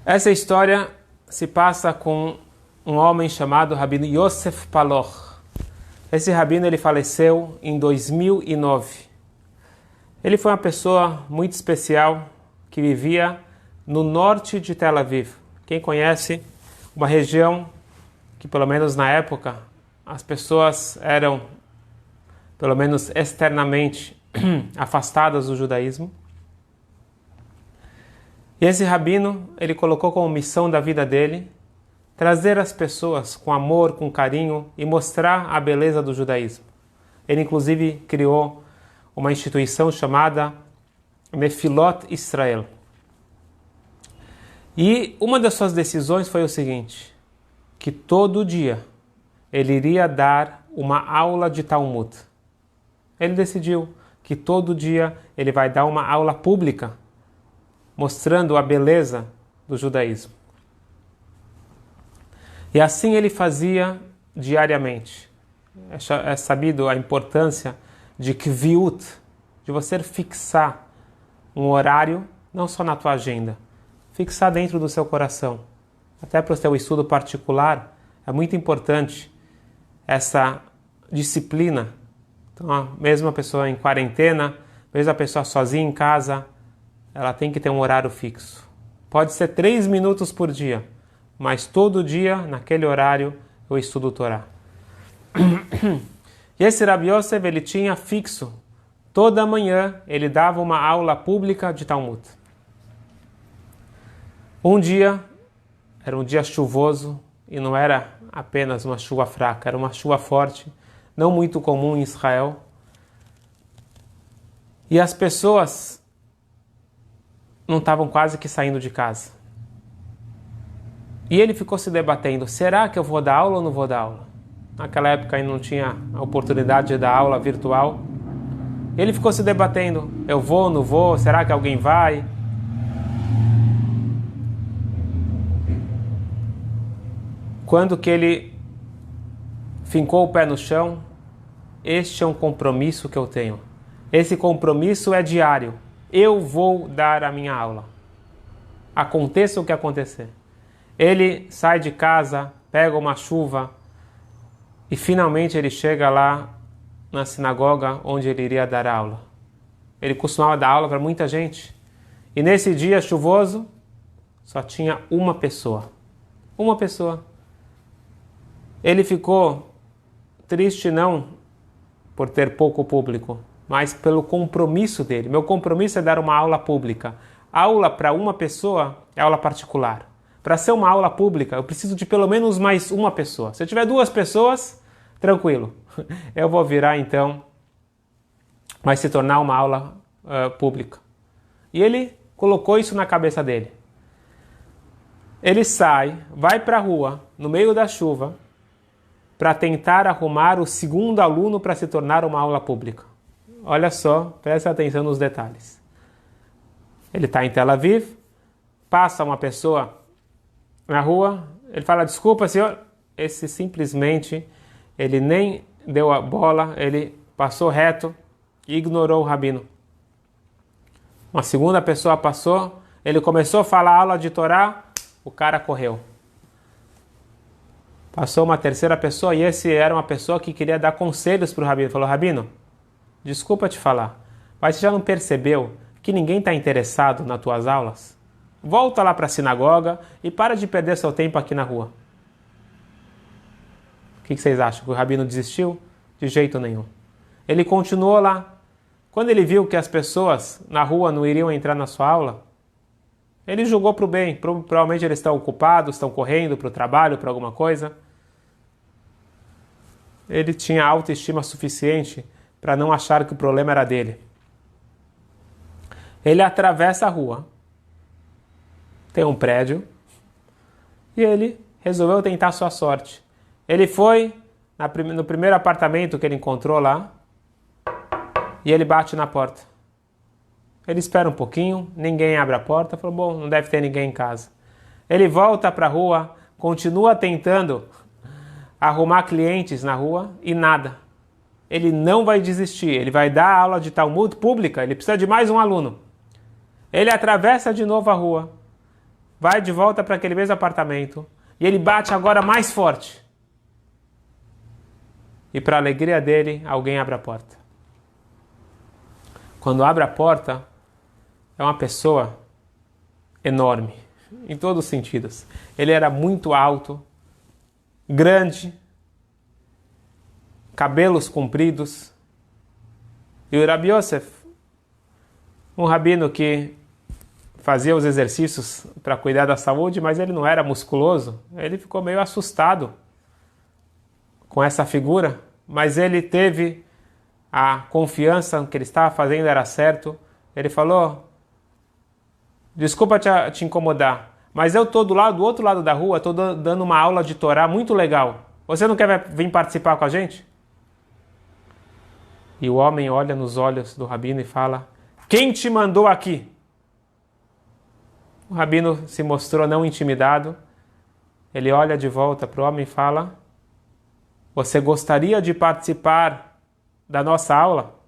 Essa história se passa com um homem chamado Rabino Yosef Palor. Esse rabino ele faleceu em 2009. Ele foi uma pessoa muito especial que vivia no norte de Tel Aviv. Quem conhece, uma região que pelo menos na época as pessoas eram, pelo menos externamente, afastadas do judaísmo. E esse rabino, ele colocou como missão da vida dele trazer as pessoas com amor, com carinho e mostrar a beleza do judaísmo. Ele inclusive criou uma instituição chamada Mefilot Israel. E uma das suas decisões foi o seguinte, que todo dia ele iria dar uma aula de Talmud. Ele decidiu que todo dia ele vai dar uma aula pública, mostrando a beleza do judaísmo. E assim ele fazia diariamente. É sabido a importância de kviut, de você fixar um horário, não só na tua agenda, fixar dentro do seu coração. Até para o seu estudo particular, é muito importante essa disciplina. Então, mesmo a pessoa em quarentena, mesmo a pessoa sozinha em casa, ela tem que ter um horário fixo. Pode ser 3 minutos por dia, mas todo dia, naquele horário, eu estudo o Torá. E esse Rabi Yosef, ele tinha fixo, toda manhã ele dava uma aula pública de Talmud. Um dia, era um dia chuvoso, e não era apenas uma chuva fraca, era uma chuva forte, não muito comum em Israel. E as pessoas não estavam quase que saindo de casa. E ele ficou se debatendo, será que eu vou dar aula ou não vou dar aula? Naquela época ainda não tinha a oportunidade de dar aula virtual. Ele ficou se debatendo, eu vou, não vou, será que alguém vai? Quando que ele fincou o pé no chão, este é um compromisso que eu tenho. Esse compromisso é diário. Eu vou dar a minha aula. Aconteça o que acontecer. Ele sai de casa, pega uma chuva e finalmente ele chega lá na sinagoga onde ele iria dar aula. Ele costumava dar aula para muita gente. E nesse dia chuvoso, só tinha uma pessoa. Uma pessoa. Ele ficou triste não por ter pouco público, mas pelo compromisso dele. Meu compromisso é dar uma aula pública. Aula para uma pessoa é aula particular. Para ser uma aula pública, eu preciso de pelo menos mais uma pessoa. Se eu tiver 2 pessoas, tranquilo. Eu vou virar então, vai se tornar uma aula pública. E ele colocou isso na cabeça dele. Ele sai, vai para a rua, no meio da chuva, para tentar arrumar o segundo aluno para se tornar uma aula pública. Olha só, presta atenção nos detalhes. Ele está em Tel Aviv, passa uma pessoa na rua, ele fala, desculpa senhor, esse simplesmente, ele nem deu a bola, ele passou reto e ignorou o rabino. Uma segunda pessoa passou, ele começou a falar aula de Torá, o cara correu. Passou uma terceira pessoa e esse era uma pessoa que queria dar conselhos para o rabino. Falou, rabino, desculpa te falar, mas você já não percebeu que ninguém está interessado nas tuas aulas? Volta lá para a sinagoga e para de perder seu tempo aqui na rua. O que vocês acham? Que o rabino desistiu? De jeito nenhum. Ele continuou lá. Quando ele viu que as pessoas na rua não iriam entrar na sua aula, ele julgou para o bem. Provavelmente eles estão ocupados, estão correndo para o trabalho, para alguma coisa. Ele tinha autoestima suficiente para não achar que o problema era dele. Ele atravessa a rua. Tem um prédio. E ele resolveu tentar a sua sorte. Ele foi no primeiro apartamento que ele encontrou lá. E ele bate na porta. Ele espera um pouquinho, ninguém abre a porta, falou, bom, não deve ter ninguém em casa. Ele volta para a rua, continua tentando arrumar clientes na rua e nada. Ele não vai desistir, ele vai dar aula de Talmud pública, ele precisa de mais um aluno. Ele atravessa de novo a rua, vai de volta para aquele mesmo apartamento e ele bate agora mais forte. E para a alegria dele, alguém abre a porta. Quando abre a porta, é uma pessoa enorme, em todos os sentidos. Ele era muito alto, grande, cabelos compridos. E o Rabi Yosef, um rabino que fazia os exercícios para cuidar da saúde, mas ele não era musculoso, ele ficou meio assustado com essa figura, mas ele teve a confiança no que ele estava fazendo era certo. Ele falou: desculpa te incomodar, mas eu estou do outro lado da rua, estou dando uma aula de Torá muito legal. Você não quer vir participar com a gente? E o homem olha nos olhos do rabino e fala: quem te mandou aqui? O rabino se mostrou não intimidado. Ele olha de volta para o homem e fala: você gostaria de participar da nossa aula?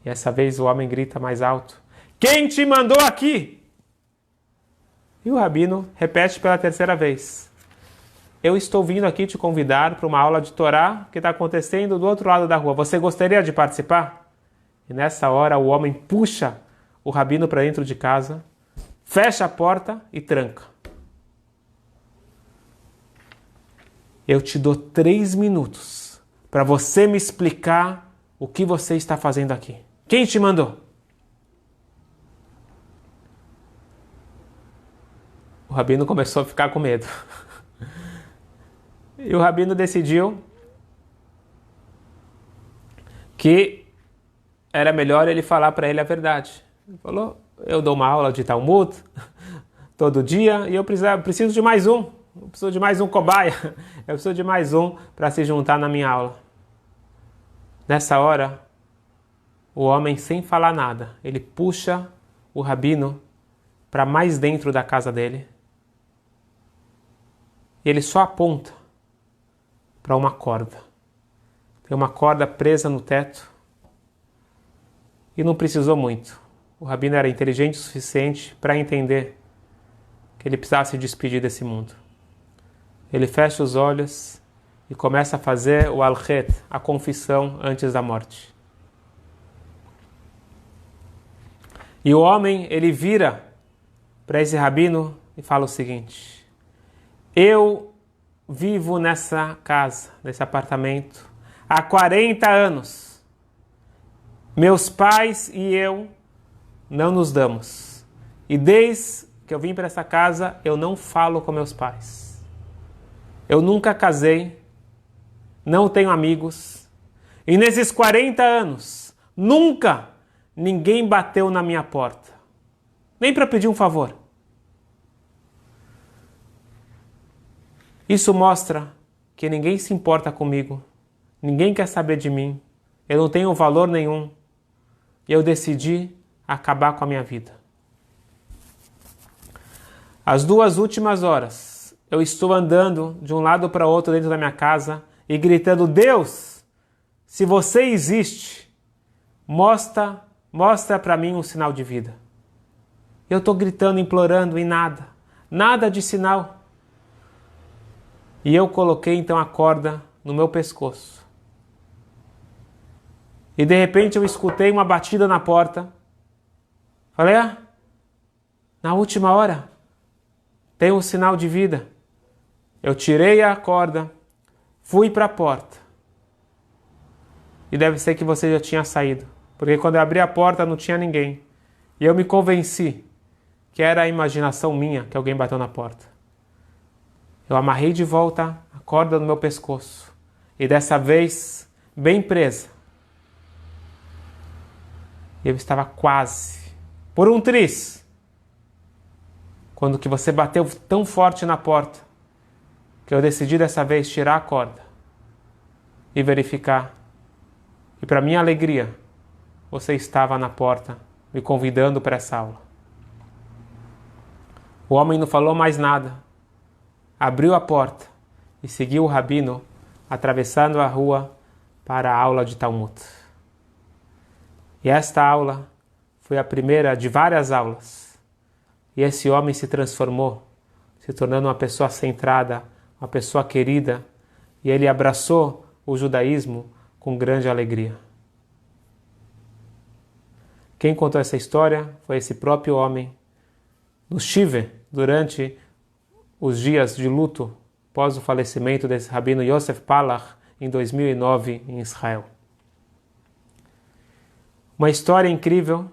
E essa vez o homem grita mais alto: quem te mandou aqui? E o rabino repete pela terceira vez: eu estou vindo aqui te convidar para uma aula de Torá que está acontecendo do outro lado da rua. Você gostaria de participar? E nessa hora o homem puxa o rabino para dentro de casa, fecha a porta e tranca. Eu te dou 3 minutos para você me explicar o que você está fazendo aqui. Quem te mandou? O rabino começou a ficar com medo. E o rabino decidiu que era melhor ele falar para ele a verdade. Ele falou: eu dou uma aula de Talmud todo dia e eu preciso de mais um. Eu preciso de mais um cobaia. Eu preciso de mais um para se juntar na minha aula. Nessa hora, o homem, sem falar nada, ele puxa o rabino para mais dentro da casa dele. E ele só aponta para uma corda. Tem uma corda presa no teto. E não precisou muito. O rabino era inteligente o suficiente para entender que ele precisava se despedir desse mundo. Ele fecha os olhos e começa a fazer o al-chet, a confissão antes da morte. E o homem, ele vira para esse rabino e fala o seguinte: eu vivo nessa casa, nesse apartamento, há 40 anos. Meus pais e eu não nos damos. E desde que eu vim para essa casa, eu não falo com meus pais. Eu nunca casei, não tenho amigos. E nesses 40 anos, nunca ninguém bateu na minha porta. Nem para pedir um favor. Isso mostra que ninguém se importa comigo. Ninguém quer saber de mim. Eu não tenho valor nenhum. E eu decidi acabar com a minha vida. As 2 últimas horas, eu estou andando de um lado para outro dentro da minha casa e gritando: Deus, se você existe, mostra para mim um sinal de vida. Eu estou gritando, implorando e nada de sinal. E eu coloquei então a corda no meu pescoço. E de repente eu escutei uma batida na porta. Falei: na última hora, tem um sinal de vida. Eu tirei a corda, fui para a porta. E deve ser que você já tinha saído. Porque quando eu abri a porta não tinha ninguém. E eu me convenci que era a imaginação minha que alguém bateu na porta. Eu amarrei de volta a corda no meu pescoço. E dessa vez, bem presa. Eu estava quase, por um triz, quando que você bateu tão forte na porta, que eu decidi dessa vez tirar a corda e verificar. E para minha alegria, você estava na porta, me convidando para essa aula. O homem não falou mais nada. Abriu a porta e seguiu o rabino atravessando a rua para a aula de Talmud. E esta aula foi a primeira de várias aulas. E esse homem se transformou, se tornando uma pessoa centrada, uma pessoa querida, e ele abraçou o judaísmo com grande alegria. Quem contou essa história foi esse próprio homem, no Shiva, durante os dias de luto, após o falecimento desse rabino Yosef Palach, em 2009, em Israel. Uma história incrível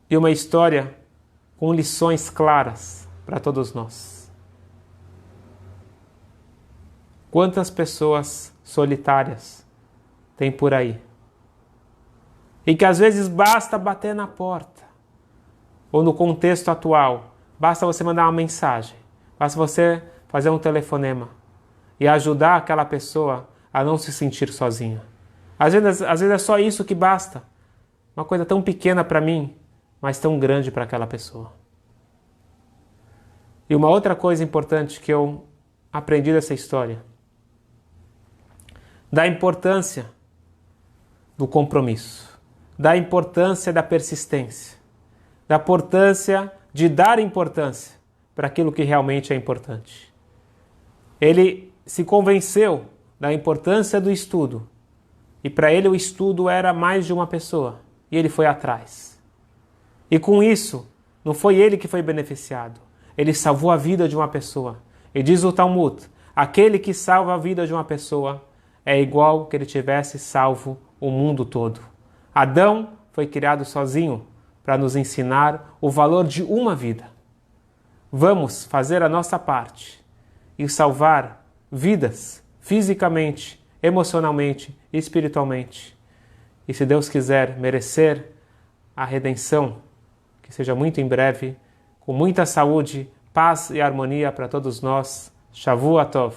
e uma história com lições claras para todos nós. Quantas pessoas solitárias tem por aí? E que às vezes basta bater na porta, ou no contexto atual, basta você mandar uma mensagem, basta você fazer um telefonema e ajudar aquela pessoa a não se sentir sozinha. Às vezes é só isso que basta. Uma coisa tão pequena para mim, mas tão grande para aquela pessoa. E uma outra coisa importante que eu aprendi dessa história, da importância do compromisso, da importância da persistência, da importância de dar importância para aquilo que realmente é importante. Ele se convenceu da importância do estudo, e para ele o estudo era mais de uma pessoa, e ele foi atrás. E com isso, não foi ele que foi beneficiado, ele salvou a vida de uma pessoa. E diz o Talmud, aquele que salva a vida de uma pessoa é igual que ele tivesse salvo o mundo todo. Adão foi criado sozinho para nos ensinar o valor de uma vida. Vamos fazer a nossa parte e salvar vidas fisicamente, emocionalmente e espiritualmente. E se Deus quiser merecer a redenção, que seja muito em breve, com muita saúde, paz e harmonia para todos nós. Shavua Tov.